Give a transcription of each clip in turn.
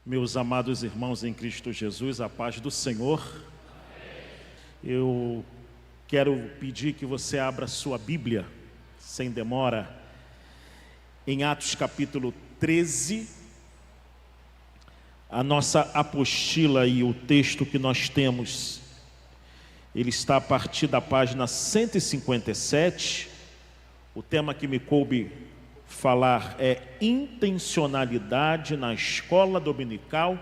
Meus amados irmãos em Cristo Jesus, a paz do Senhor. Eu quero pedir que você abra sua Bíblia, sem demora, em Atos capítulo 13. A nossa apostila e o texto que nós temos, ele está a partir da página 157. O tema que me coube falar é intencionalidade na escola dominical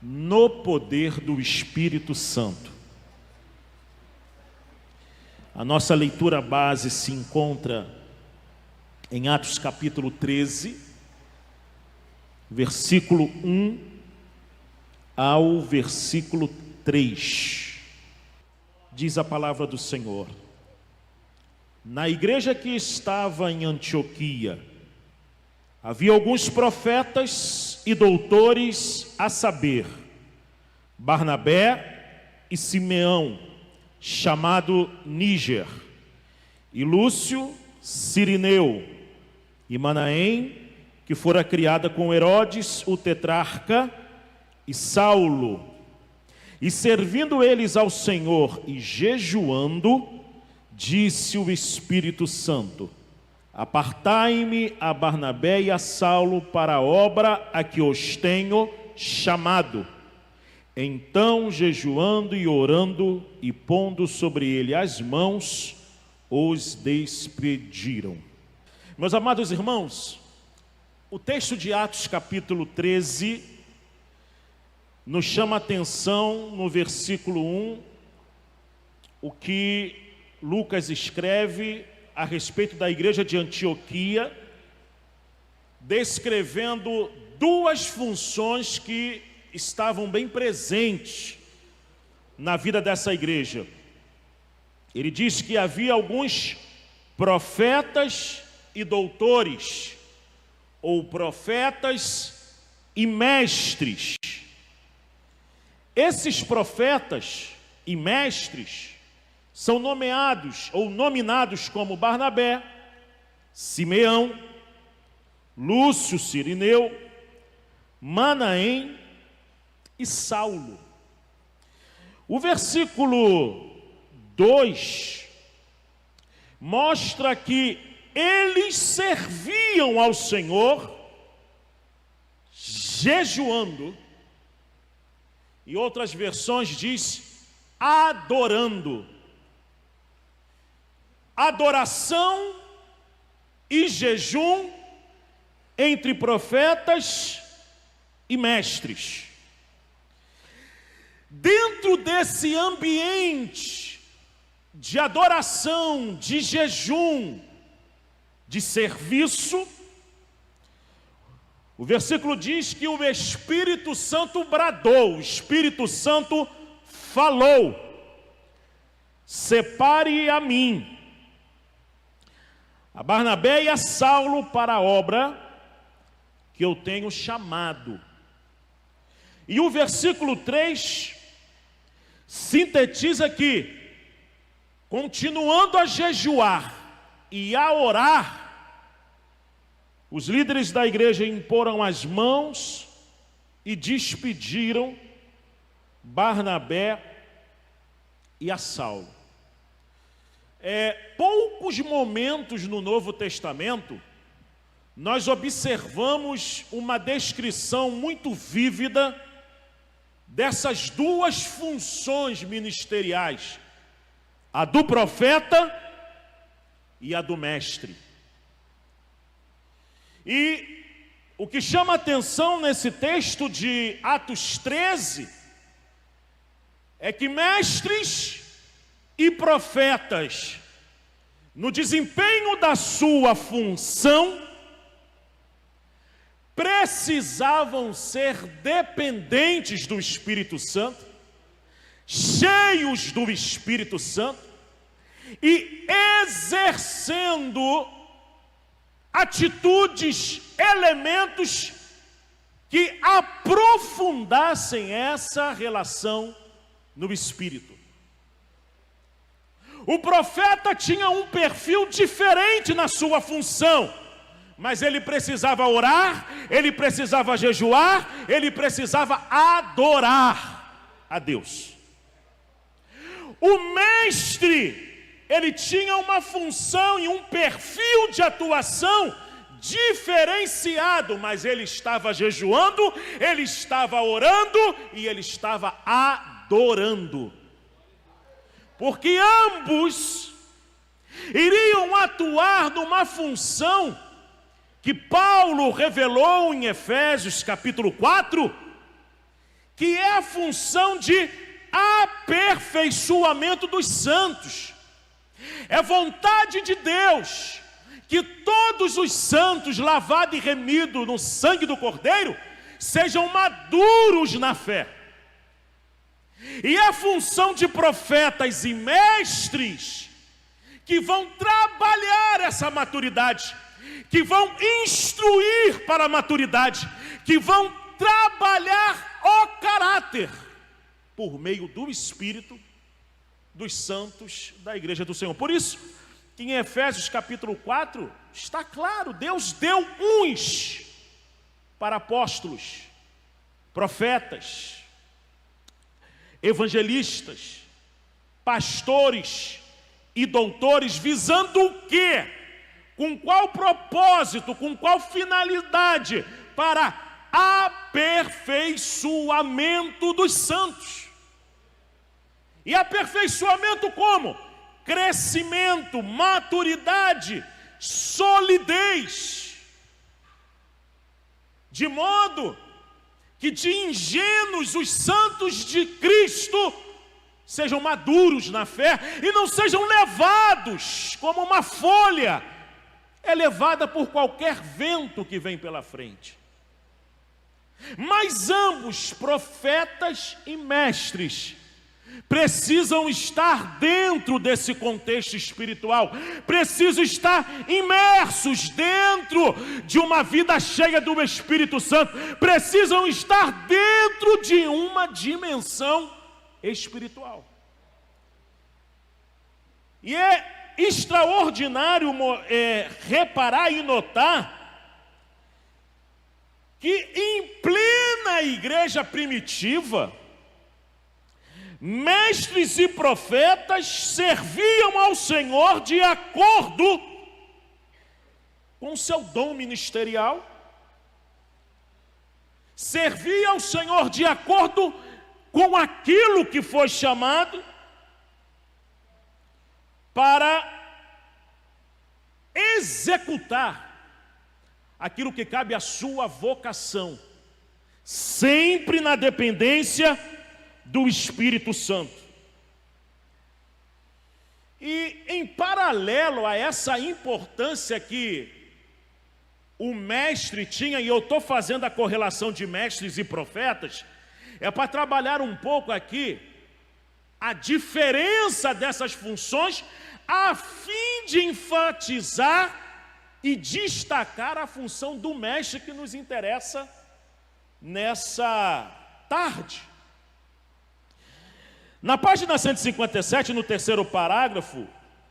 no poder do Espírito Santo. A nossa leitura base se encontra em Atos capítulo 13, versículo 1 ao versículo 3. Diz a palavra do Senhor: na igreja que estava em Antioquia, havia alguns profetas e doutores, a saber, Barnabé e Simeão, chamado Níger, e Lúcio, Cirineu, e Manaém, que fora criada com Herodes, o tetrarca, e Saulo. E servindo eles ao Senhor e jejuando, disse o Espírito Santo: apartai-me a Barnabé e a Saulo para a obra a que os tenho chamado. Então, jejuando e orando e pondo sobre ele as mãos, os despediram. Meus amados irmãos, o texto de Atos capítulo 13 nos chama a atenção no versículo 1, o que Lucas escreve a respeito da igreja de Antioquia, descrevendo duas funções que estavam bem presentes na vida dessa igreja. Ele diz que havia alguns profetas e doutores, ou profetas e mestres. Esses profetas e mestres são nomeados ou nominados como Barnabé, Simeão, Lúcio, Cirineu, Manaém e Saulo. O versículo 2 mostra que eles serviam ao Senhor jejuando, e outras versões diz adorando. Adoração e jejum entre profetas e mestres. Dentro desse ambiente de adoração, de jejum, de serviço, o versículo diz que o Espírito Santo bradou, o Espírito Santo falou: separe a mim a Barnabé e a Saulo para a obra que eu tenho chamado. E o versículo 3 sintetiza que, continuando a jejuar e a orar, os líderes da igreja imporam as mãos e despediram Barnabé e a Saulo. Poucos momentos no Novo Testamento nós observamos uma descrição muito vívida dessas duas funções ministeriais, a do profeta e a do mestre. E o que chama atenção nesse texto de Atos 13 é que mestres e profetas, no desempenho da sua função, precisavam ser dependentes do Espírito Santo, cheios do Espírito Santo e exercendo atitudes, elementos que aprofundassem essa relação no Espírito. O profeta tinha um perfil diferente na sua função, mas ele precisava orar, ele precisava jejuar, ele precisava adorar a Deus. O mestre, ele tinha uma função e um perfil de atuação diferenciado, mas ele estava jejuando, ele estava orando e ele estava adorando. Porque ambos iriam atuar numa função que Paulo revelou em Efésios capítulo 4, que é a função de aperfeiçoamento dos santos. É vontade de Deus que todos os santos, lavados e remidos no sangue do Cordeiro, sejam maduros na fé. E a função de profetas e mestres que vão trabalhar essa maturidade, que vão instruir para a maturidade, que vão trabalhar o caráter por meio do Espírito dos santos da igreja do Senhor. Por isso que em Efésios capítulo 4 está claro, Deus deu uns para apóstolos, profetas, evangelistas, pastores e doutores, visando o quê? Com qual propósito, com qual finalidade? Para aperfeiçoamento dos santos. E aperfeiçoamento como? Crescimento, maturidade, solidez. De modo que de ingênuos os santos de Cristo sejam maduros na fé e não sejam levados como uma folha é levada por qualquer vento que vem pela frente. Mas ambos, profetas e mestres, precisam estar dentro desse contexto espiritual, precisam estar imersos dentro de uma vida cheia do Espírito Santo, precisam estar dentro de uma dimensão espiritual. E é extraordinário reparar e notar que em plena igreja primitiva, mestres e profetas serviam ao Senhor de acordo com seu dom ministerial, servia ao Senhor de acordo com aquilo que foi chamado para executar aquilo que cabe à sua vocação, sempre na dependência do Espírito Santo. E em paralelo a essa importância que o mestre tinha, e eu estou fazendo a correlação de mestres e profetas, é para trabalhar um pouco aqui a diferença dessas funções, a fim de enfatizar e destacar a função do mestre que nos interessa nessa tarde. Na página 157, no terceiro parágrafo,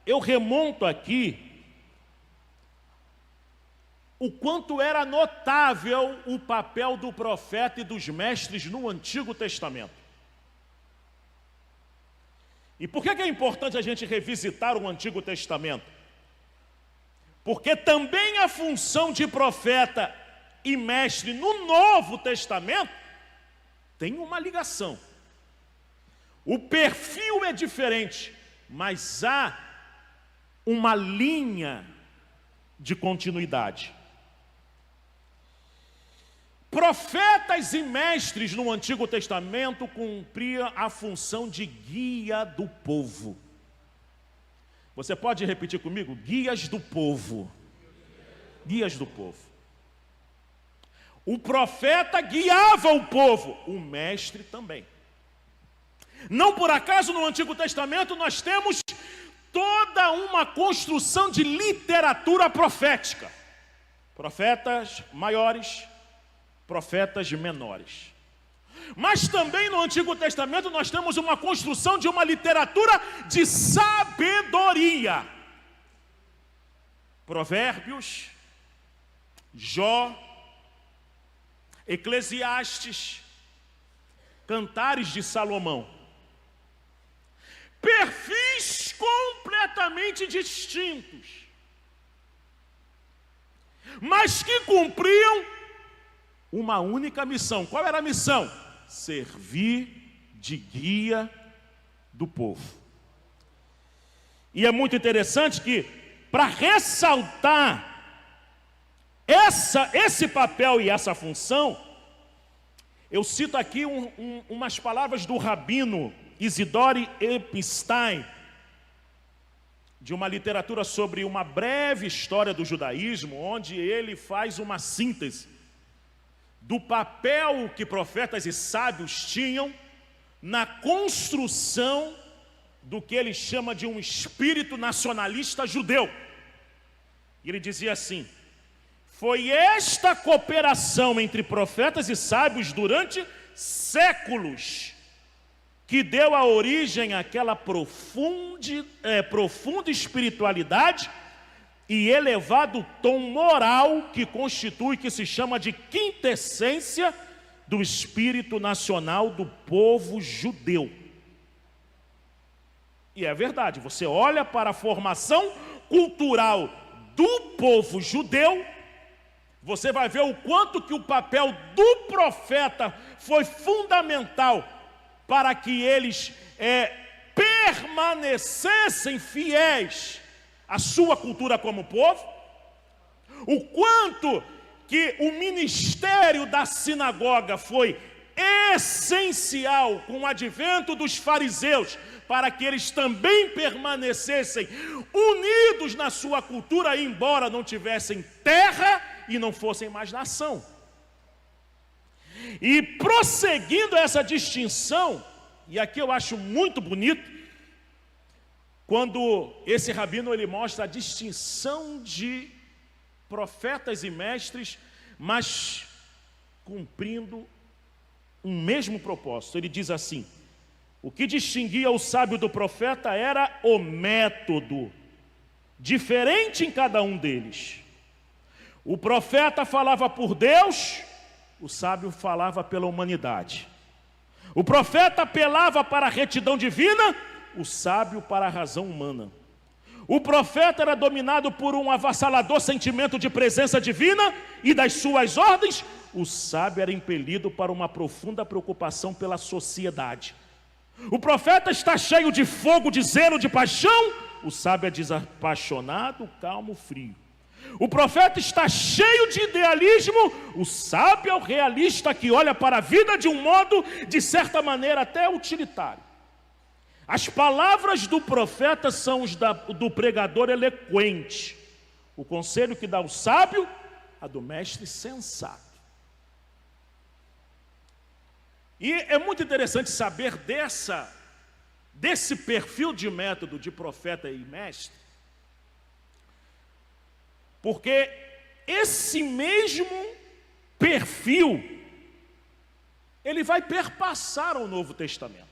eu remonto aqui o quanto era notável o papel do profeta e dos mestres no Antigo Testamento. E por que é importante a gente revisitar o Antigo Testamento? Porque também a função de profeta e mestre no Novo Testamento tem uma ligação. O perfil é diferente, mas há uma linha de continuidade. Profetas e mestres no Antigo Testamento cumpriam a função de guia do povo. Você pode repetir comigo? Guias do povo. Guias do povo. O profeta guiava o povo, o mestre também. Não por acaso no Antigo Testamento nós temos toda uma construção de literatura profética. Profetas maiores, profetas menores. Mas também no Antigo Testamento nós temos uma construção de uma literatura de sabedoria. Provérbios, Jó, Eclesiastes, Cantares de Salomão. Perfis completamente distintos, mas que cumpriam uma única missão. Qual era a missão? Servir de guia do povo. E é muito interessante que, para ressaltar esse papel e essa função, eu cito aqui umas palavras do rabino Isidore Epstein, de uma literatura sobre uma breve história do judaísmo, onde ele faz uma síntese do papel que profetas e sábios tinham na construção do que ele chama de um espírito nacionalista judeu. E ele dizia assim: foi esta cooperação entre profetas e sábios durante séculos que deu a origem àquela profunda espiritualidade e elevado tom moral que constitui, que se chama de quintessência do espírito nacional do povo judeu. E é verdade, você olha para a formação cultural do povo judeu, você vai ver o quanto que o papel do profeta foi fundamental para que eles permanecessem fiéis à sua cultura como povo, o quanto que o ministério da sinagoga foi essencial com o advento dos fariseus, para que eles também permanecessem unidos na sua cultura, embora não tivessem terra e não fossem mais nação. E prosseguindo essa distinção, e aqui eu acho muito bonito, quando esse rabino ele mostra a distinção de profetas e mestres, mas cumprindo um mesmo propósito. Ele diz assim: o que distinguia o sábio do profeta era o método, diferente em cada um deles. O profeta falava por Deus, o sábio falava pela humanidade. O profeta apelava para a retidão divina, o sábio para a razão humana. O profeta era dominado por um avassalador sentimento de presença divina e das suas ordens, o sábio era impelido para uma profunda preocupação pela sociedade. O profeta está cheio de fogo, de zelo, de paixão, o sábio é desapaixonado, calmo, frio. O profeta está cheio de idealismo, o sábio é o realista que olha para a vida de um modo, de certa maneira, até utilitário. As palavras do profeta são os do pregador eloquente. O conselho que dá o sábio, a do mestre sensato. E é muito interessante saber desse perfil de método de profeta e mestre, porque esse mesmo perfil, ele vai perpassar ao Novo Testamento.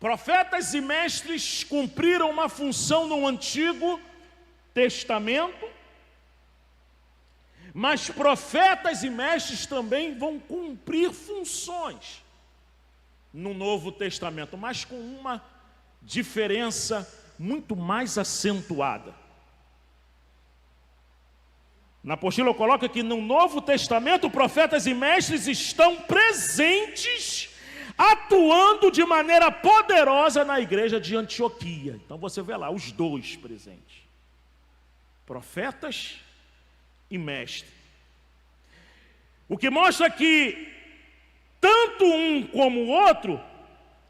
Profetas e mestres cumpriram uma função no Antigo Testamento, mas profetas e mestres também vão cumprir funções no Novo Testamento, mas com uma diferença muito mais acentuada. Na apostila coloca que no Novo Testamento profetas e mestres estão presentes, atuando de maneira poderosa na igreja de Antioquia. Então você vê lá os dois presentes, profetas e mestre. O que mostra que tanto um como o outro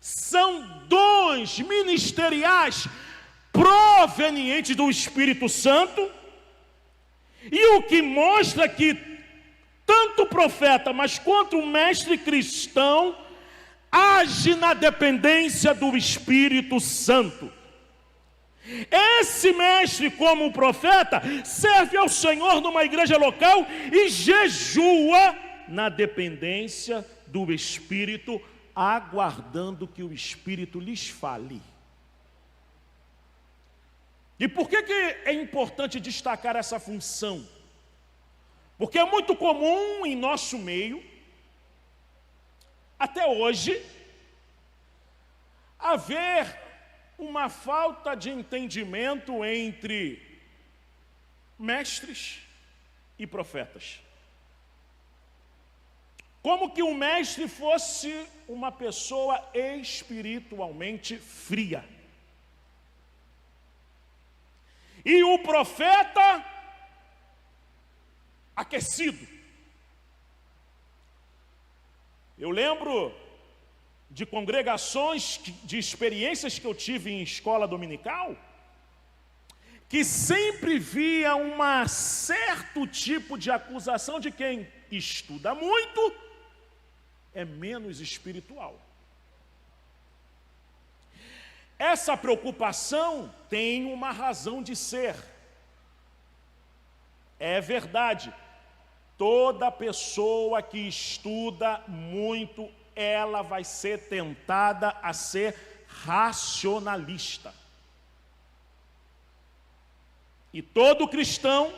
são dons ministeriais provenientes do Espírito Santo, e o que mostra que tanto o profeta, mas quanto o mestre cristão age na dependência do Espírito Santo. Esse mestre, como o profeta, serve ao Senhor numa igreja local e jejua na dependência do Espírito, aguardando que o Espírito lhes fale. E por que é importante destacar essa função Porque é muito comum em nosso meio, até hoje, haver uma falta de entendimento entre mestres e profetas. Como que o mestre fosse uma pessoa espiritualmente fria. E o profeta aquecido. Eu lembro de congregações, de experiências que eu tive em escola dominical, que sempre via um certo tipo de acusação de quem estuda muito é menos espiritual. Essa preocupação tem uma razão de ser. É verdade, toda pessoa que estuda muito, ela vai ser tentada a ser racionalista. E todo cristão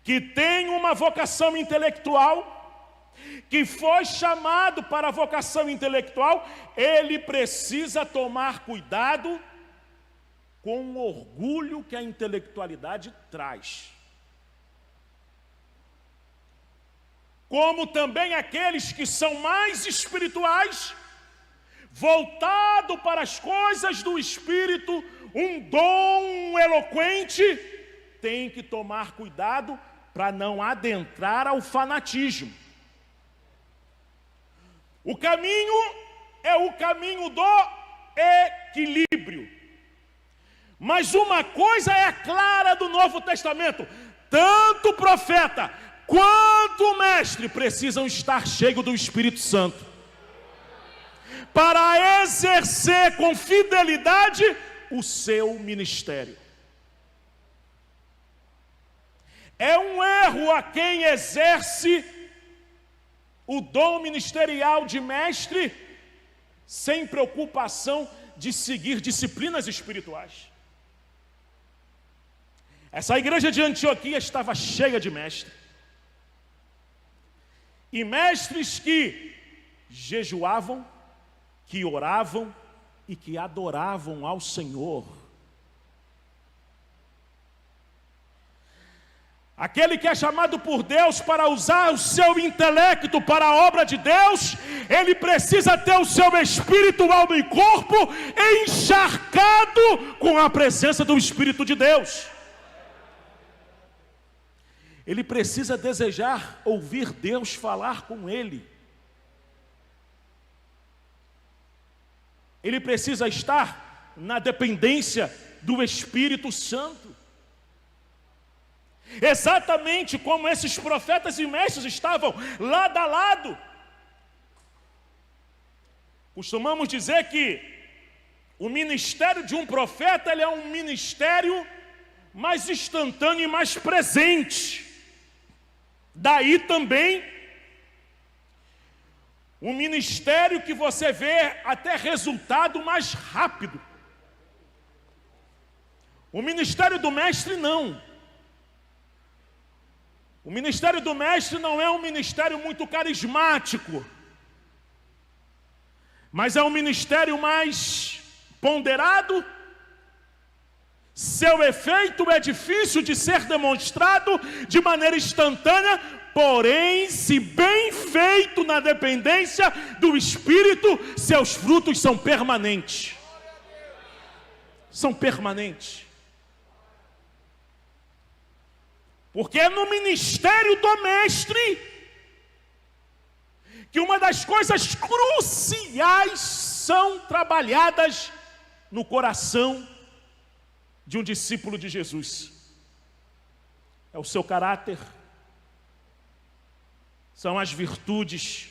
que tem uma vocação intelectual, que foi chamado para a vocação intelectual, ele precisa tomar cuidado com o orgulho que a intelectualidade traz. Como também aqueles que são mais espirituais, voltado para as coisas do Espírito, um dom eloquente, tem que tomar cuidado para não adentrar ao fanatismo. O caminho é o caminho do equilíbrio. Mas uma coisa é clara do Novo Testamento: tanto o profeta quanto o mestre precisam estar cheios do Espírito Santo para exercer com fidelidade o seu ministério. É um erro a quem exerce o dom ministerial de mestre sem preocupação de seguir disciplinas espirituais. Essa igreja de Antioquia estava cheia de mestres. E mestres que jejuavam, que oravam e que adoravam ao Senhor. Aquele que é chamado por Deus para usar o seu intelecto para a obra de Deus, ele precisa ter o seu espírito, alma e corpo encharcado com a presença do Espírito de Deus. Ele precisa desejar ouvir Deus falar com ele. Ele precisa estar na dependência do Espírito Santo. Exatamente como esses profetas e mestres estavam lado a lado. Costumamos dizer que o ministério de um profeta, ele é um ministério mais instantâneo e mais presente. Daí também um ministério que você vê até resultado mais rápido. O ministério do mestre não. O ministério do mestre não é um ministério muito carismático, mas é um ministério mais ponderado. Seu efeito é difícil de ser demonstrado de maneira instantânea, porém, se bem feito na dependência do Espírito, seus frutos são permanentes. São permanentes. Porque é no ministério do mestre que uma das coisas cruciais são trabalhadas no coração de um discípulo de Jesus. É o seu caráter, são as virtudes,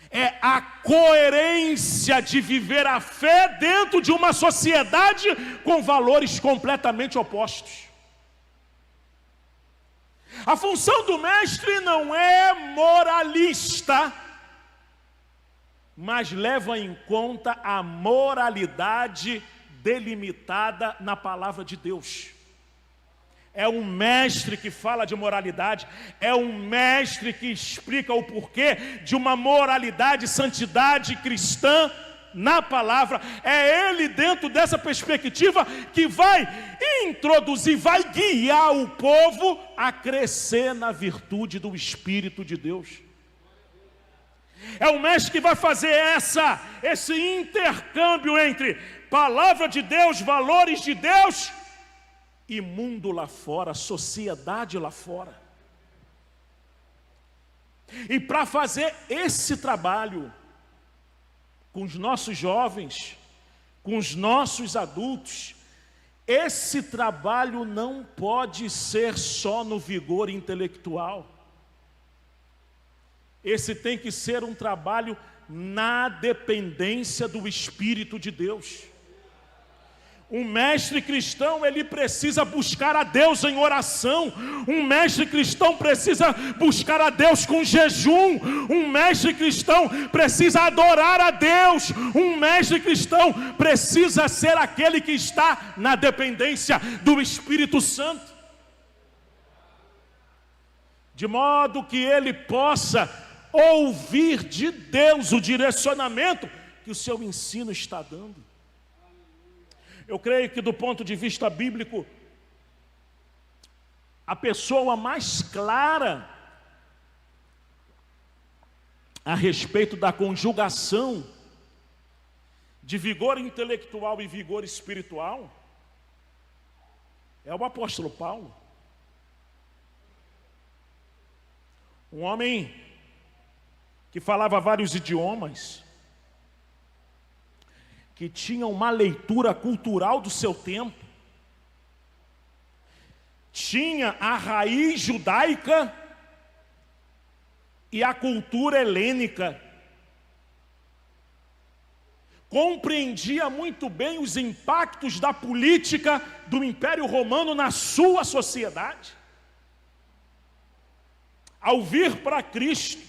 é a coerência de viver a fé dentro de uma sociedade com valores completamente opostos. A função do mestre não é moralista, mas leva em conta a moralidade delimitada na palavra de Deus. é um mestre que fala de moralidade, é um mestre que explica o porquê de uma moralidade e santidade cristã na palavra. É ele, dentro dessa perspectiva, que vai introduzir, vai guiar o povo a crescer na virtude do Espírito de Deus. É o mestre que vai fazer esse intercâmbio entre palavra de Deus, valores de Deus e mundo lá fora, sociedade lá fora. E para fazer esse trabalho com os nossos jovens, com os nossos adultos, esse trabalho não pode ser só no vigor intelectual. Esse tem que ser um trabalho na dependência do Espírito de Deus. Um mestre cristão, ele precisa buscar a Deus em oração. Um mestre cristão precisa buscar a Deus com jejum. Um mestre cristão precisa adorar a Deus. Um mestre cristão precisa ser aquele que está na dependência do Espírito Santo, de modo que ele possa ouvir de Deus o direcionamento que o seu ensino está dando. Eu creio que, do ponto de vista bíblico, a pessoa mais clara a respeito da conjugação de vigor intelectual e vigor espiritual é o apóstolo Paulo. Um homem que falava vários idiomas, que tinha uma leitura cultural do seu tempo, tinha a raiz judaica e a cultura helênica, compreendia muito bem os impactos da política do Império Romano na sua sociedade. Ao vir para Cristo,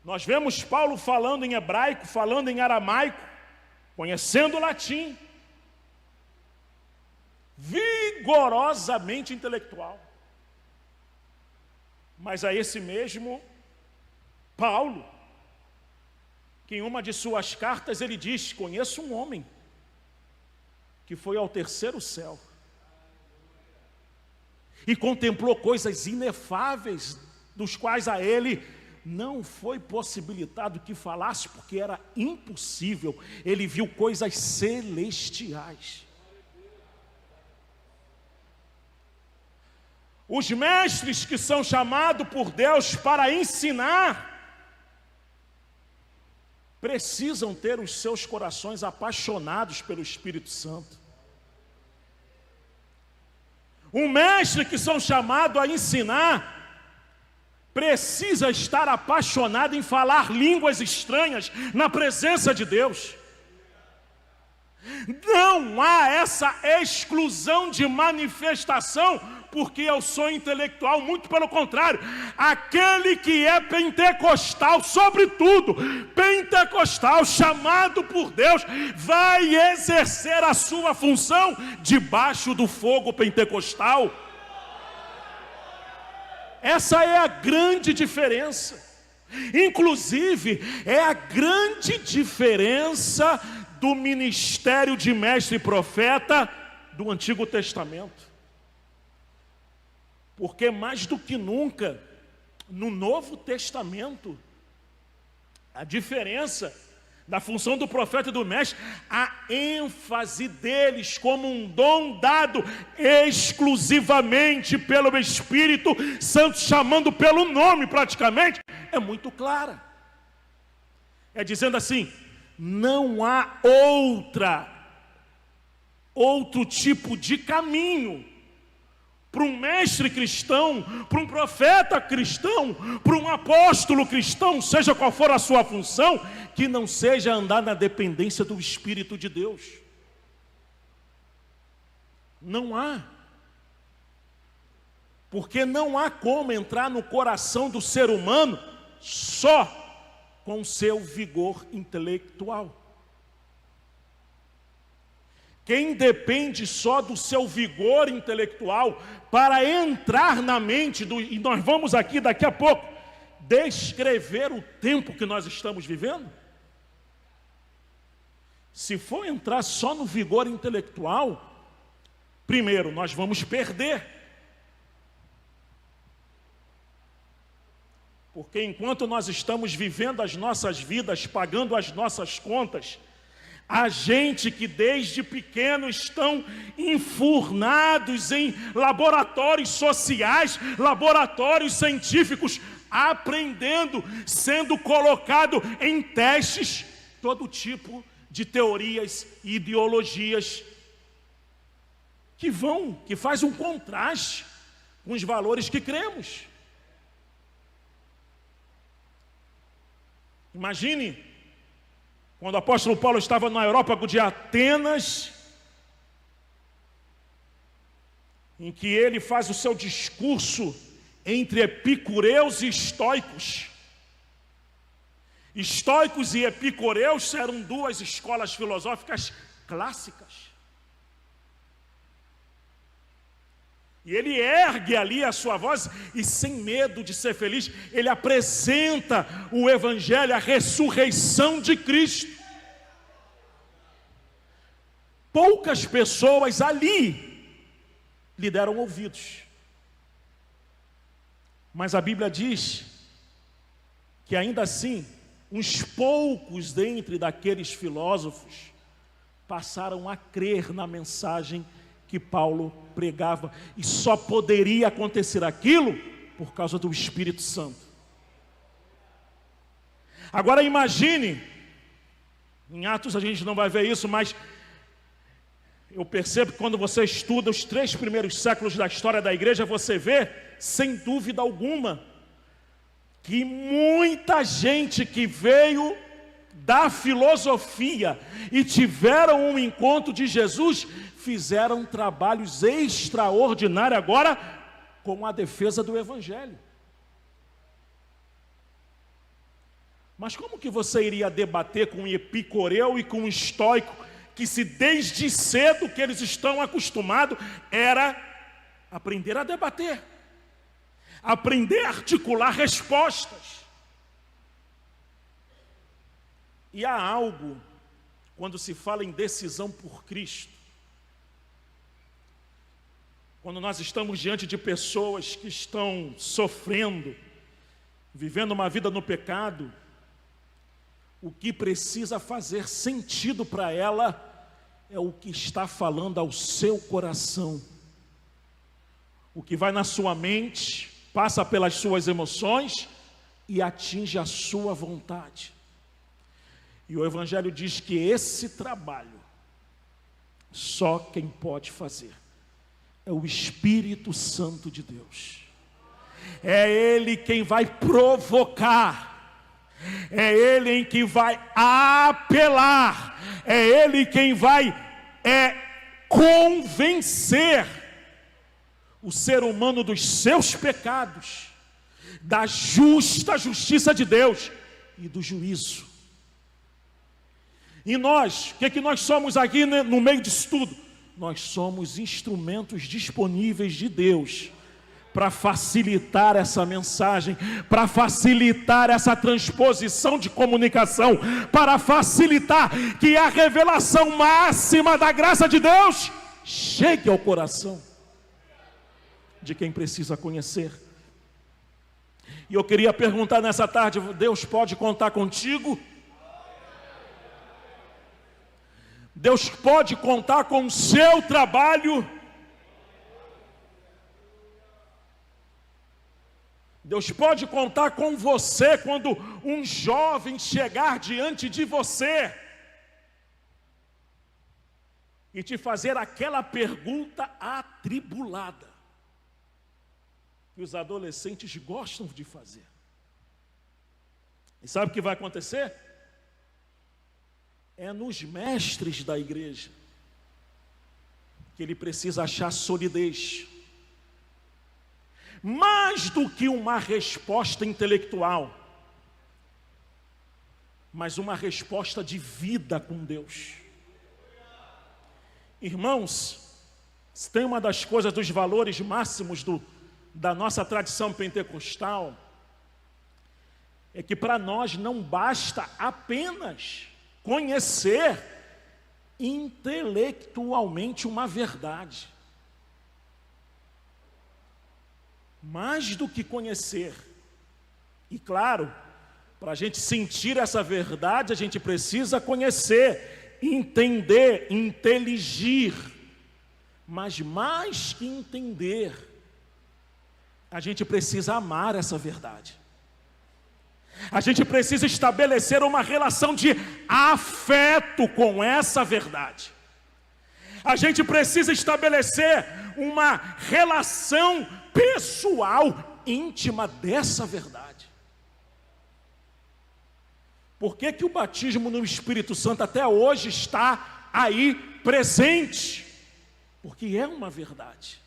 nós vemos Paulo falando em hebraico, falando em aramaico, conhecendo o latim, vigorosamente intelectual. Mas a esse mesmo Paulo, que em uma de suas cartas ele diz: conheço um homem que foi ao terceiro céu e contemplou coisas inefáveis, dos quais a ele não foi possibilitado que falasse, porque era impossível. Ele viu coisas celestiais. Os mestres que são chamados por Deus para ensinar precisam ter os seus corações apaixonados pelo Espírito Santo. Um mestre que são chamados a ensinar precisa estar apaixonado em falar línguas estranhas na presença de Deus. Não há essa exclusão de manifestação porque eu sou intelectual, muito pelo contrário. Aquele que é pentecostal, sobretudo pentecostal, chamado por Deus, vai exercer a sua função debaixo do fogo pentecostal. Essa é a grande diferença. Inclusive, é a grande diferença do ministério de mestre e profeta do Antigo Testamento. Porque mais do que nunca, no Novo Testamento, a diferença da função do profeta e do mestre, a ênfase deles como um dom dado exclusivamente pelo Espírito Santo, chamando pelo nome praticamente, é muito clara. É dizendo assim: não há outro tipo de caminho para um mestre cristão, para um profeta cristão, para um apóstolo cristão, seja qual for a sua função, que não seja andar na dependência do Espírito de Deus. Não há. Porque não há como entrar no coração do ser humano só com seu vigor intelectual. Quem depende só do seu vigor intelectual para entrar na mente e nós vamos aqui daqui a pouco descrever o tempo que nós estamos vivendo. Se for entrar só no vigor intelectual, primeiro nós vamos perder. Porque enquanto nós estamos vivendo as nossas vidas, pagando as nossas contas, há gente que desde pequeno estão enfurnados em laboratórios sociais, laboratórios científicos, aprendendo, sendo colocado em testes, todo tipo de teorias e ideologias que faz um contraste com os valores que cremos. Imagine quando o apóstolo Paulo estava na Europa de Atenas, em que ele faz o seu discurso entre epicureus e estoicos. Estoicos e epicureus eram duas escolas filosóficas clássicas. E ele ergue ali a sua voz e, sem medo de ser feliz, ele apresenta o Evangelho, a ressurreição de Cristo. Poucas pessoas ali lhe deram ouvidos. Mas a Bíblia diz que ainda assim, uns poucos dentre daqueles filósofos passaram a crer na mensagem que Paulo pregava, e só poderia acontecer aquilo por causa do Espírito Santo. Agora imagine, em Atos a gente não vai ver isso, mas eu percebo que quando você estuda os 3 primeiros séculos da história da igreja, você vê, sem dúvida alguma, que muita gente que veio da filosofia e tiveram um encontro de Jesus, fizeram trabalhos extraordinários agora com a defesa do Evangelho. Mas como que você iria debater com um epicureu e com um estoico, que se desde cedo que eles estão acostumados era aprender a debater, aprender a articular respostas? E há algo, quando se fala em decisão por Cristo, quando nós estamos diante de pessoas que estão sofrendo, vivendo uma vida no pecado, o que precisa fazer sentido para ela é o que está falando ao seu coração. O que vai na sua mente, passa pelas suas emoções e atinge a sua vontade. E o Evangelho diz que esse trabalho, só quem pode fazer é o Espírito Santo de Deus. É Ele quem vai provocar, é Ele em que vai apelar, é Ele quem vai convencer o ser humano dos seus pecados, da justa justiça de Deus e do juízo. E nós, o que nós somos aqui, né, no meio disso tudo? Nós somos instrumentos disponíveis de Deus para facilitar essa mensagem, para facilitar essa transposição de comunicação, para facilitar que a revelação máxima da graça de Deus chegue ao coração de quem precisa conhecer. E eu queria perguntar nessa tarde: Deus pode contar contigo? Deus pode contar com o seu trabalho? Deus pode contar com você quando um jovem chegar diante de você e te fazer aquela pergunta atribulada que os adolescentes gostam de fazer. E sabe o que vai acontecer? É nos mestres da igreja que ele precisa achar solidez. Mais do que uma resposta intelectual, mas uma resposta de vida com Deus. Irmãos, se tem uma das coisas, dos valores máximos da nossa tradição pentecostal, é que para nós não basta apenas conhecer intelectualmente uma verdade. Mais do que conhecer. E claro, para a gente sentir essa verdade, a gente precisa conhecer, entender, inteligir. Mas mais que entender, a gente precisa amar essa verdade. A gente precisa estabelecer uma relação de afeto com essa verdade. A gente precisa estabelecer uma relação pessoal, íntima dessa verdade. Por que que o batismo no Espírito Santo até hoje está aí presente? Porque é uma verdade.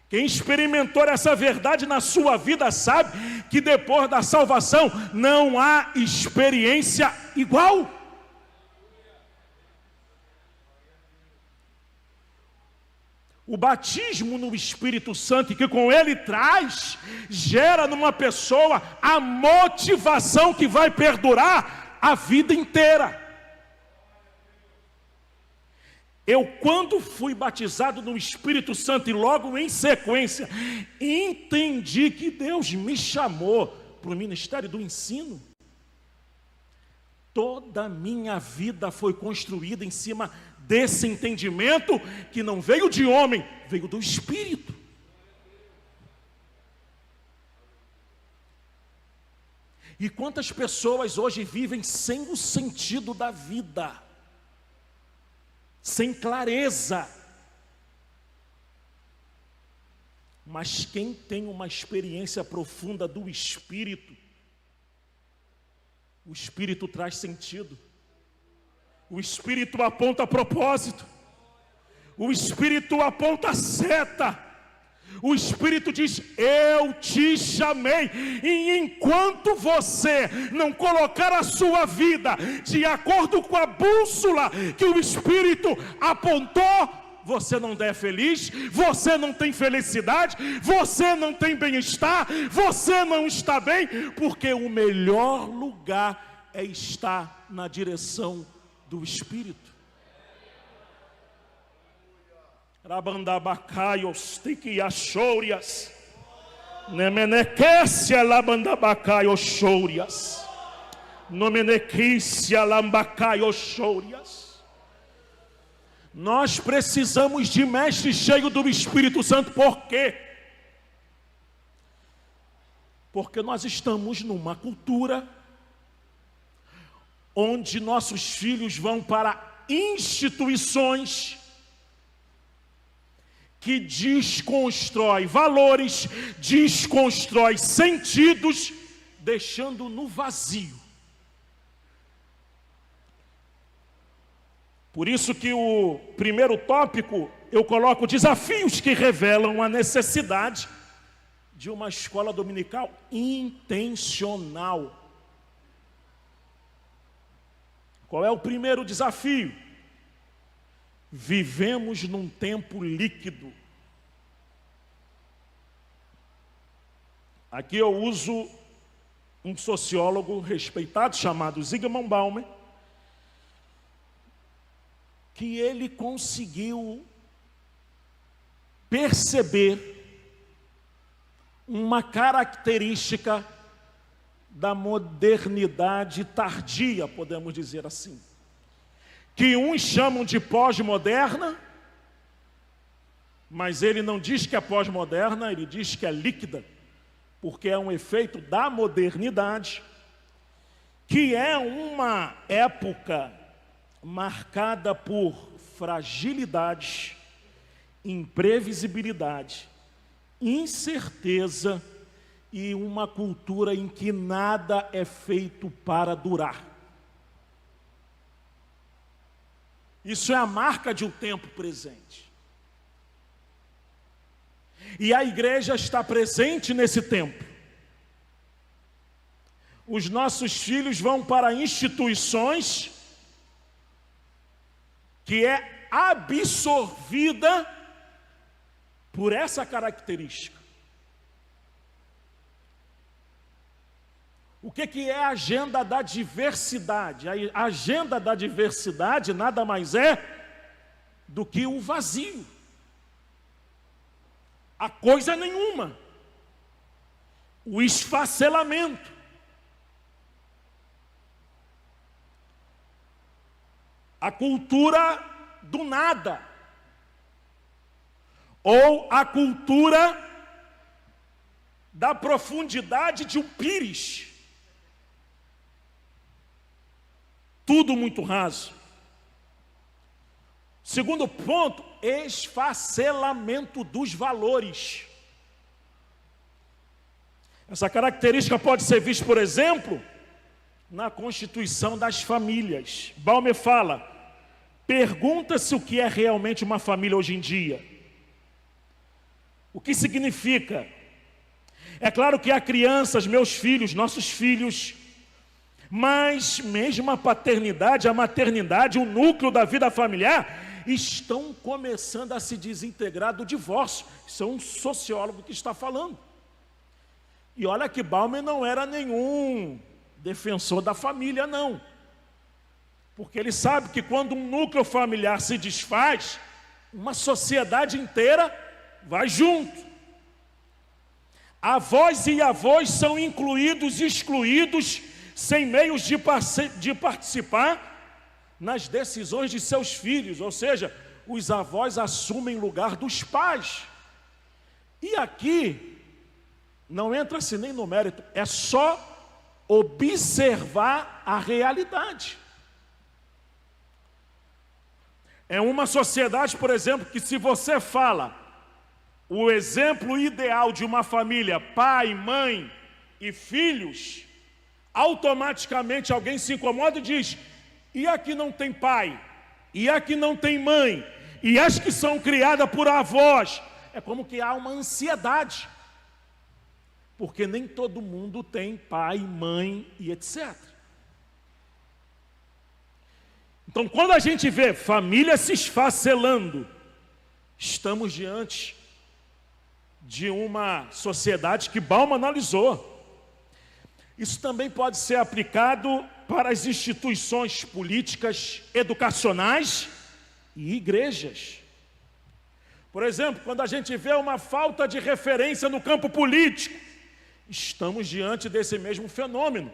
Quem experimentou essa verdade na sua vida sabe que depois da salvação não há experiência igual. O batismo no Espírito Santo, que com ele traz, gera numa pessoa a motivação que vai perdurar a vida inteira. Eu, quando fui batizado no Espírito Santo e logo em sequência, entendi que Deus me chamou para o ministério do ensino. Toda a minha vida foi construída em cima desse entendimento que não veio de homem, veio do Espírito. E quantas pessoas hoje vivem sem o sentido da vida, sem clareza. Mas quem tem uma experiência profunda do Espírito, o Espírito traz sentido. O Espírito aponta propósito. O Espírito aponta seta. O Espírito diz: eu te chamei. E enquanto você não colocar a sua vida de acordo com a bússola que o Espírito apontou, você não é feliz, você não tem felicidade, você não tem bem-estar, você não está bem, porque o melhor lugar é estar na direção do Espírito. Rabandabacaios, tiquiachourias, nemenequecia labandabacaioschourias, nomenequecia lambacaioschourias. Nós precisamos de mestre cheio do Espírito Santo, por quê? Porque nós estamos numa cultura onde nossos filhos vão para instituições que desconstrói valores, desconstrói sentidos, deixando no vazio. Por isso que o primeiro tópico, eu coloco desafios que revelam a necessidade de uma escola dominical intencional. Qual é o primeiro desafio? Vivemos num tempo líquido. Aqui eu uso um sociólogo respeitado chamado Zygmunt Bauman, que ele conseguiu perceber uma característica da modernidade tardia, podemos dizer assim, que uns chamam de pós-moderna, mas ele não diz que é pós-moderna, ele diz que é líquida, porque é um efeito da modernidade, que é uma época marcada por fragilidade, imprevisibilidade, incerteza e uma cultura em que nada é feito para durar. Isso é a marca de um tempo presente. E a igreja está presente nesse tempo. Os nossos filhos vão para instituições que é absorvida por essa característica. O que é a agenda da diversidade? A agenda da diversidade nada mais é do que o vazio. A coisa nenhuma. O esfacelamento. A cultura do nada. Ou a cultura da profundidade de um pires. Tudo muito raso. Segundo ponto, esfacelamento dos valores. Essa característica pode ser vista, por exemplo, na constituição das famílias. Balmer fala, pergunta-se o que é realmente uma família hoje em dia. O que significa? É claro que há crianças, meus filhos, nossos filhos, mas mesmo a paternidade, a maternidade, o núcleo da vida familiar, estão começando a se desintegrar do divórcio. Isso é um sociólogo que está falando. E olha que Balmer não era nenhum defensor da família, não. Porque ele sabe que quando um núcleo familiar se desfaz, uma sociedade inteira vai junto. Avós e avós são incluídos e excluídos sem meios de participar nas decisões de seus filhos. Ou seja, os avós assumem lugar dos pais. E aqui, não entra-se nem no mérito, é só observar a realidade. É uma sociedade, por exemplo, que se você fala o exemplo ideal de uma família, pai, mãe e filhos, automaticamente alguém se incomoda e diz, e aqui não tem pai, e aqui não tem mãe, e as que são criadas por avós, é como que há uma ansiedade, porque nem todo mundo tem pai, mãe e etc. Então, quando a gente vê família se esfacelando, estamos diante de uma sociedade que Balmer analisou. Isso também pode ser aplicado para as instituições políticas, educacionais e igrejas. Por exemplo, quando a gente vê uma falta de referência no campo político, estamos diante desse mesmo fenômeno.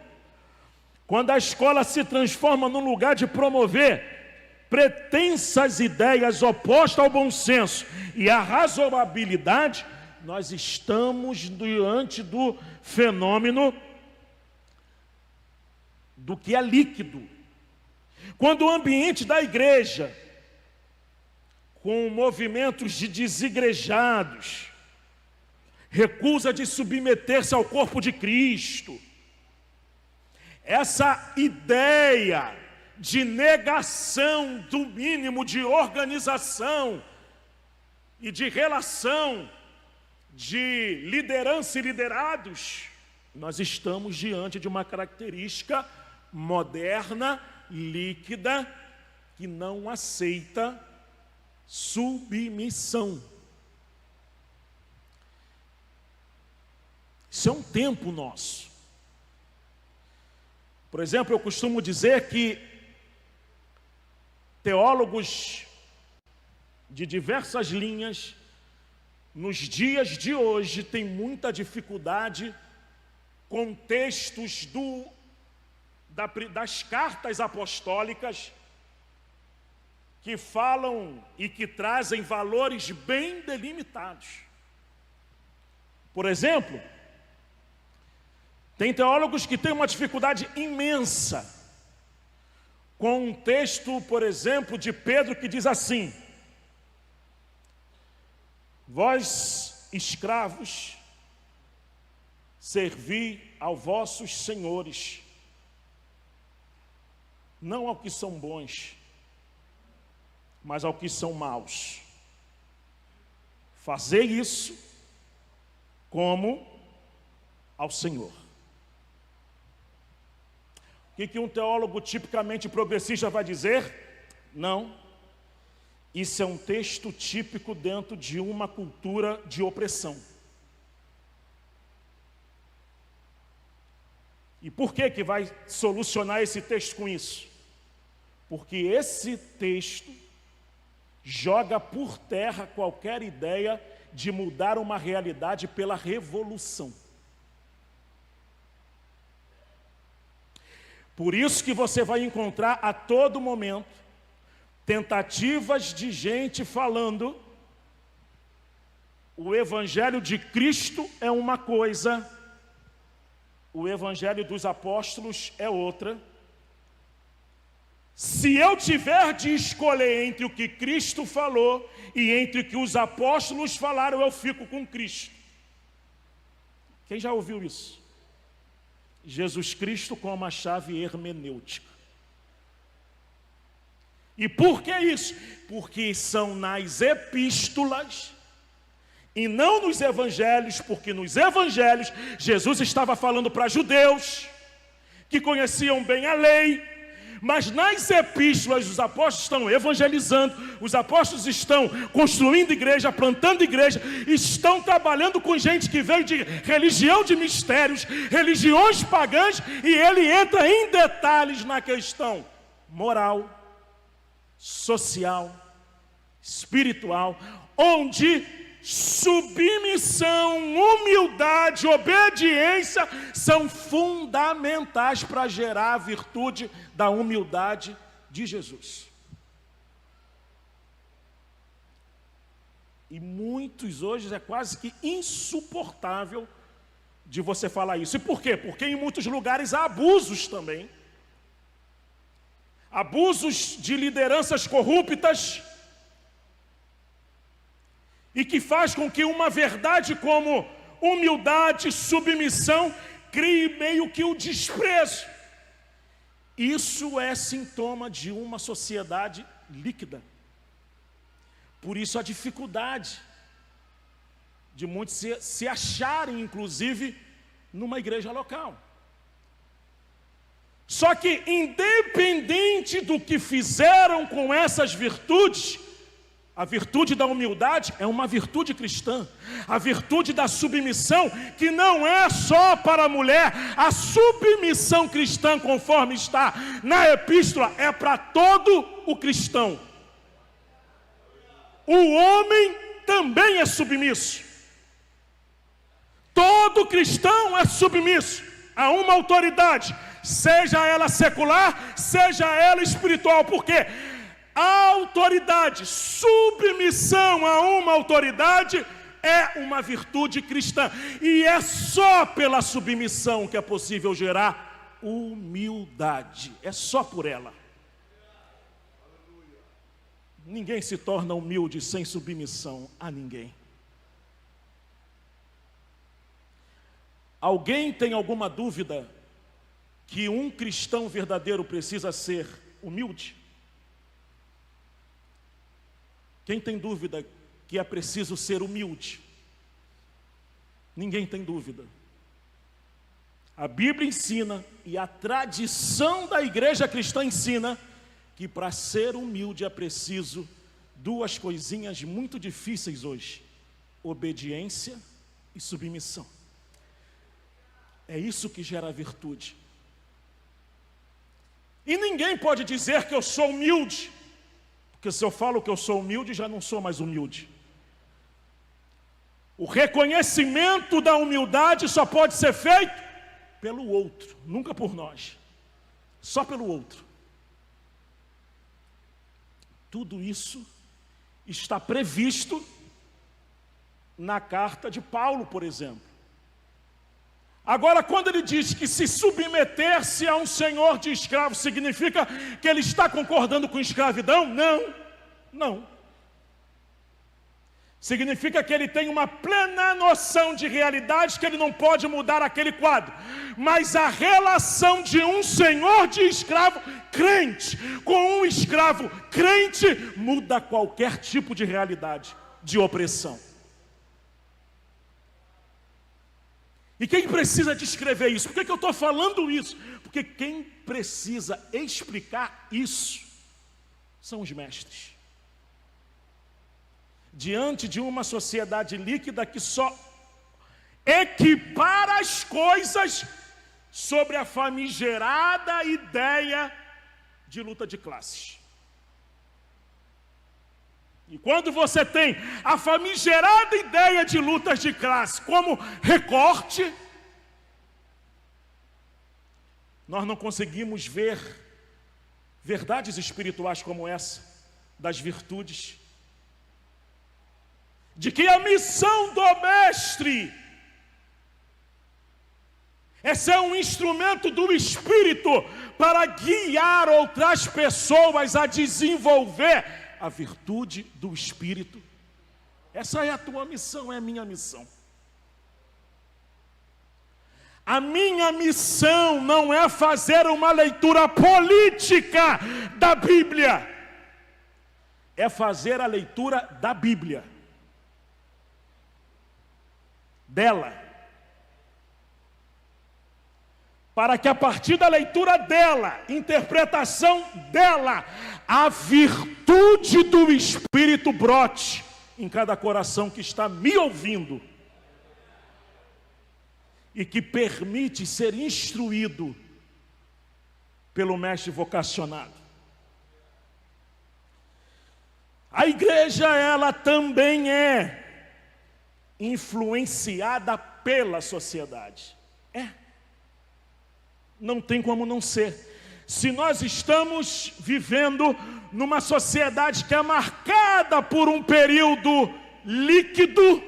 Quando a escola se transforma num lugar de promover pretensas ideias opostas ao bom senso e à razoabilidade, nós estamos diante do fenômeno do que é líquido. Quando o ambiente da igreja, com movimentos de desigrejados, recusa de submeter-se ao corpo de Cristo, essa ideia de negação do mínimo de organização e de relação de liderança e liderados, nós estamos diante de uma característica moderna, líquida, que não aceita submissão. Isso é um tempo nosso. Por exemplo, eu costumo dizer que teólogos de diversas linhas, nos dias de hoje, têm muita dificuldade com textos das cartas apostólicas que falam e que trazem valores bem delimitados. Por exemplo, tem teólogos que têm uma dificuldade imensa com um texto, por exemplo, de Pedro que diz assim: vós, escravos, servi aos vossos senhores, não ao que são bons, mas ao que são maus. Fazei isso como ao Senhor. O que um teólogo tipicamente progressista vai dizer? Não. Isso é um texto típico dentro de uma cultura de opressão. E por que vai solucionar esse texto com isso? Porque esse texto joga por terra qualquer ideia de mudar uma realidade pela revolução. Por isso que você vai encontrar a todo momento tentativas de gente falando: o Evangelho de Cristo é uma coisa, o Evangelho dos Apóstolos é outra. Se eu tiver de escolher entre o que Cristo falou e entre o que os apóstolos falaram, eu fico com Cristo. Quem já ouviu isso? Jesus Cristo como a chave hermenêutica. E por que isso? Porque são nas epístolas e não nos evangelhos, porque nos evangelhos Jesus estava falando para judeus que conheciam bem a lei. Mas nas epístolas os apóstolos estão evangelizando, os apóstolos estão construindo igreja, plantando igreja, estão trabalhando com gente que veio de religião de mistérios, religiões pagãs, e ele entra em detalhes na questão moral, social, espiritual, onde submissão, humildade, obediência são fundamentais para gerar a virtude da humildade de Jesus. E muitos hoje é quase que insuportável de você falar isso. E por quê? Porque em muitos lugares há abusos também. Abusos de lideranças corruptas, e que faz com que uma verdade como humildade, submissão, crie meio que o desprezo. Isso é sintoma de uma sociedade líquida. Por isso a dificuldade de muitos se acharem, inclusive, numa igreja local. Só que, independente do que fizeram com essas virtudes, a virtude da humildade é uma virtude cristã. A virtude da submissão, que não é só para a mulher. A submissão cristã, conforme está na epístola, é para todo o cristão. O homem também é submisso. Todo cristão é submisso a uma autoridade, seja ela secular, seja ela espiritual. Por quê? A autoridade, submissão a uma autoridade é uma virtude cristã. E é só pela submissão que é possível gerar humildade. É só por ela. Ninguém se torna humilde sem submissão a ninguém. Alguém tem alguma dúvida que um cristão verdadeiro precisa ser humilde? Quem tem dúvida que é preciso ser humilde? Ninguém tem dúvida. A Bíblia ensina, e a tradição da igreja cristã ensina, que para ser humilde é preciso duas coisinhas muito difíceis hoje: obediência e submissão. É isso que gera virtude. E ninguém pode dizer que eu sou humilde, porque se eu falo que eu sou humilde, já não sou mais humilde. O reconhecimento da humildade só pode ser feito pelo outro, nunca por nós. Só pelo outro. Tudo isso está previsto na carta de Paulo, por exemplo. Agora, quando ele diz que se submeter-se a um senhor de escravo, significa que ele está concordando com escravidão? Não. Significa que ele tem uma plena noção de realidade, que ele não pode mudar aquele quadro. Mas a relação de um senhor de escravo crente com um escravo crente muda qualquer tipo de realidade, de opressão. E quem precisa descrever isso? Por que eu estou falando isso? Porque quem precisa explicar isso são os mestres. diante de uma sociedade líquida que só equipara as coisas sobre a famigerada ideia de luta de classes. E quando você tem a famigerada ideia de lutas de classe como recorte, nós não conseguimos ver verdades espirituais como essa, das virtudes, de que a missão do mestre é ser um instrumento do Espírito para guiar outras pessoas a desenvolver a virtude do Espírito. Essa é a tua missão, é a minha missão. A minha missão não é fazer uma leitura política da Bíblia, é fazer a leitura da Bíblia, dela, para que a partir da leitura dela, interpretação dela, a virtude do Espírito brote em cada coração que está me ouvindo e que permite ser instruído pelo mestre vocacionado. A igreja, ela também é influenciada pela sociedade. Não tem como não ser. Se nós estamos vivendo numa sociedade que é marcada por um período líquido,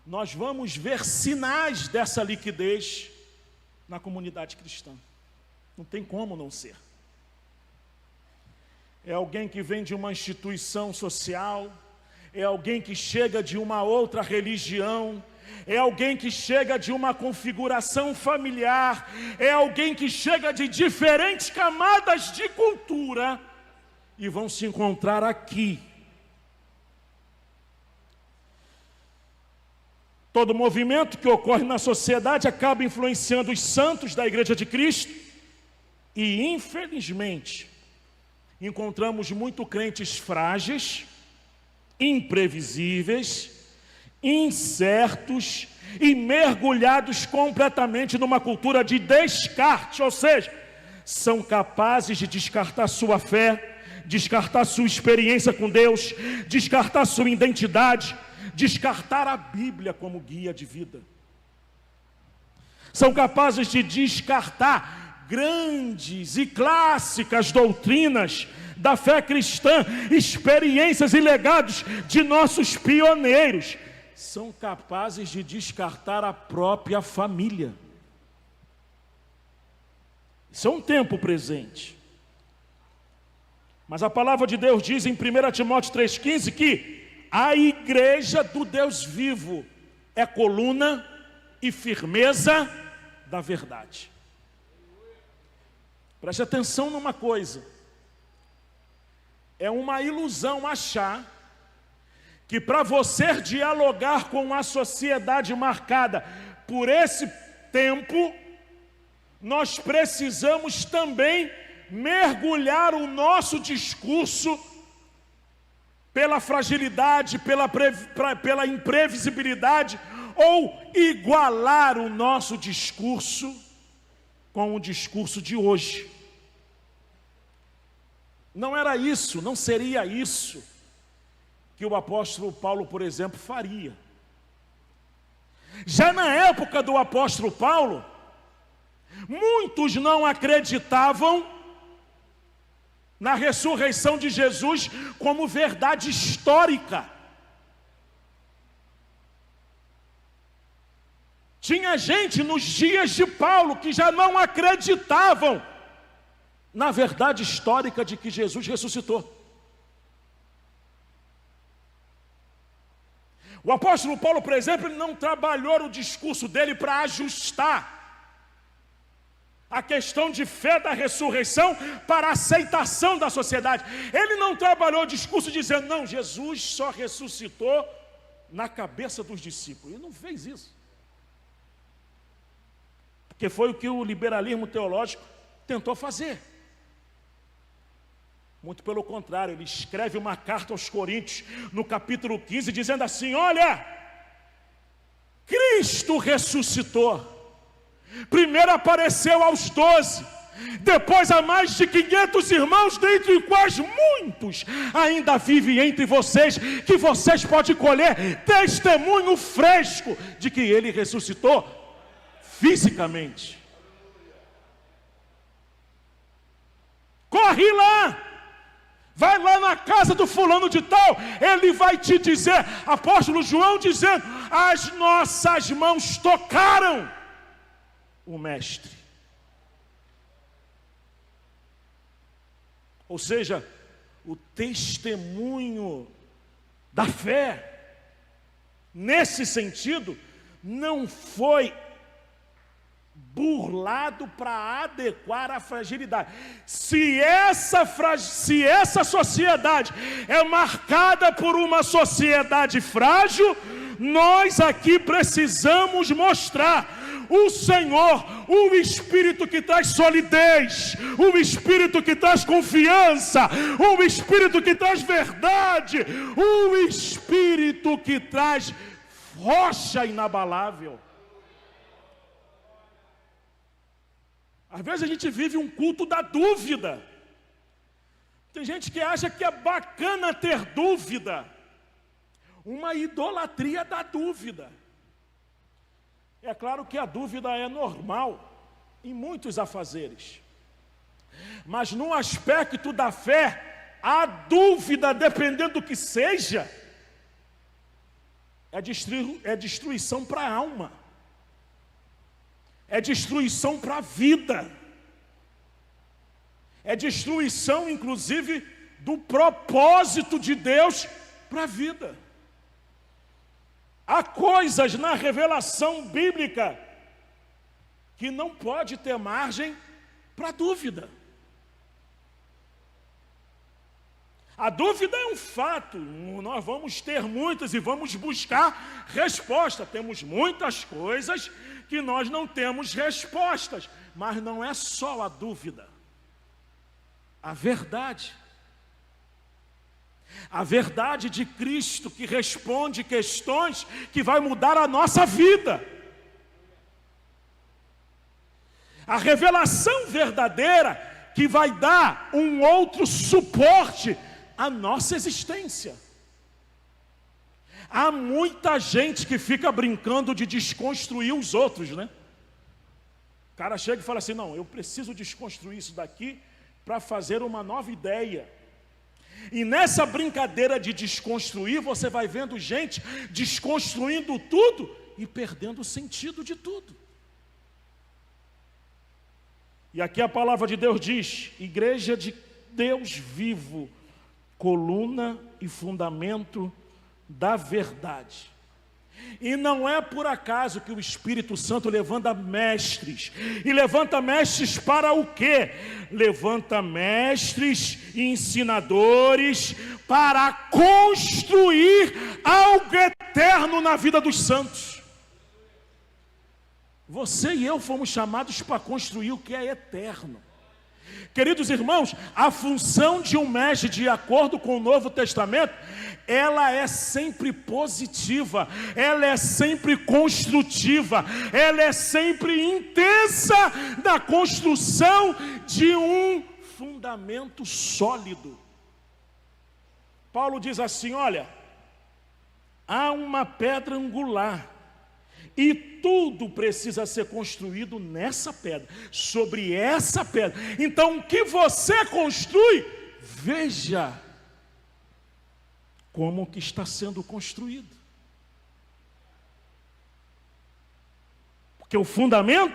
nós vamos ver sinais dessa liquidez na comunidade cristã. Não tem como não ser. É alguém que vem de uma instituição social, é alguém que chega de uma outra religião, é alguém que chega de uma configuração familiar, é alguém que chega de diferentes camadas de cultura e vão se encontrar aqui. Todo movimento que ocorre na sociedade acaba influenciando os santos da Igreja de Cristo e, infelizmente, encontramos muito crentes frágeis, imprevisíveis, incertos e mergulhados completamente numa cultura de descarte, ou seja, são capazes de descartar sua fé, descartar sua experiência com Deus, descartar sua identidade, descartar a Bíblia como guia de vida. São capazes de descartar grandes e clássicas doutrinas da fé cristã, experiências e legados de nossos pioneiros. São capazes de descartar a própria família. Isso é um tempo presente. Mas a palavra de Deus diz em 1 Timóteo 3,15 que a igreja do Deus vivo é coluna e firmeza da verdade. Preste atenção numa coisa. É uma ilusão achar que para você dialogar com a sociedade marcada por esse tempo, nós precisamos também mergulhar o nosso discurso pela fragilidade, pela imprevisibilidade, ou igualar o nosso discurso com o discurso de hoje. Não era isso, não seria isso que o apóstolo Paulo, por exemplo, faria. Já na época do apóstolo Paulo, muitos não acreditavam na ressurreição de Jesus como verdade histórica. Tinha gente nos dias de Paulo que já não acreditavam na verdade histórica de que Jesus ressuscitou. O apóstolo Paulo, por exemplo, ele não trabalhou o discurso dele para ajustar a questão de fé da ressurreição para a aceitação da sociedade. Ele não trabalhou o discurso dizendo, não, Jesus só ressuscitou na cabeça dos discípulos. Ele não fez isso. Porque foi o que o liberalismo teológico tentou fazer. Muito pelo contrário, ele escreve uma carta aos Coríntios, no capítulo 15, dizendo assim: olha, Cristo ressuscitou. Primeiro apareceu aos 12, depois a mais de 500 irmãos, dentre os quais muitos ainda vivem entre vocês, que vocês podem colher testemunho fresco de que ele ressuscitou fisicamente. Corre lá, vai lá na casa do fulano de tal, ele vai te dizer, apóstolo João dizendo, as nossas mãos tocaram o mestre. Ou seja, o testemunho da fé, nesse sentido, não foi burlado para adequar a fragilidade. Se essa sociedade é marcada por uma sociedade frágil, nós aqui precisamos mostrar o Senhor, o Espírito que traz solidez, o Espírito que traz confiança, o Espírito que traz verdade, o Espírito que traz rocha inabalável. Às vezes a gente vive um culto da dúvida. Tem gente que acha que é bacana ter dúvida, uma idolatria da dúvida. É claro que a dúvida é normal em muitos afazeres, mas no aspecto da fé, a dúvida, dependendo do que seja, é destruição para a alma, é destruição para a vida, é destruição inclusive do propósito de Deus para a vida. Há coisas na revelação bíblica que não pode ter margem para dúvida. A dúvida é um fato, nós vamos ter muitas e vamos buscar resposta. Temos muitas coisas que nós não temos respostas, mas não é só a dúvida. A verdade de Cristo que responde questões que vai mudar a nossa vida. A revelação verdadeira que vai dar um outro suporte à nossa existência. Há muita gente que fica brincando de desconstruir os outros, né? O cara chega e fala assim, não, eu preciso desconstruir isso daqui para fazer uma nova ideia. E nessa brincadeira de desconstruir, você vai vendo gente desconstruindo tudo e perdendo o sentido de tudo. E aqui a palavra de Deus diz, igreja de Deus vivo, coluna e fundamento da verdade. E não é por acaso que o Espírito Santo levanta mestres. E levanta mestres para o quê? Levanta mestres e ensinadores para construir algo eterno na vida dos santos. Você e eu fomos chamados para construir o que é eterno. Queridos irmãos, a função de um mestre, de acordo com o Novo Testamento, ela é sempre positiva, ela é sempre construtiva, ela é sempre intensa na construção de um fundamento sólido. Paulo diz assim, olha, há uma pedra angular, e tudo precisa ser construído nessa pedra, sobre essa pedra. Então o que você construi, veja como que está sendo construído. Porque o fundamento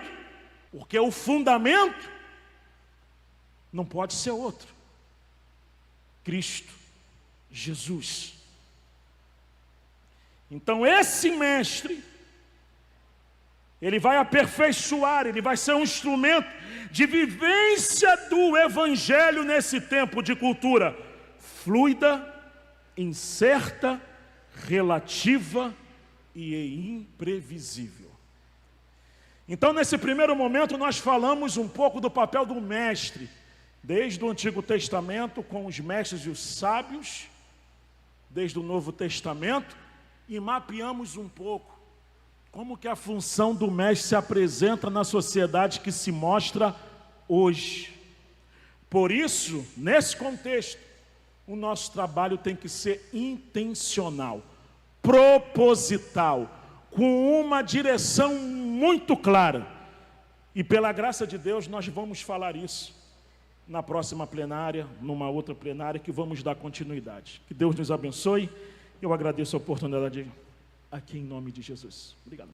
não pode ser outro. Cristo Jesus. Então esse mestre, ele vai aperfeiçoar, ele vai ser um instrumento de vivência do Evangelho nesse tempo de cultura fluida, incerta, relativa e imprevisível. Então, nesse primeiro momento, nós falamos um pouco do papel do mestre, Desde o Antigo Testamento, com os mestres e os sábios, desde o Novo Testamento, e mapeamos um pouco como que a função do mestre se apresenta na sociedade que se mostra hoje. Por isso, nesse contexto, o nosso trabalho tem que ser intencional, proposital, com uma direção muito clara. E pela graça de Deus, nós vamos falar isso na próxima plenária, numa outra plenária, que vamos dar continuidade. Que Deus nos abençoe. Eu agradeço a oportunidade aqui em nome de Jesus. Obrigado.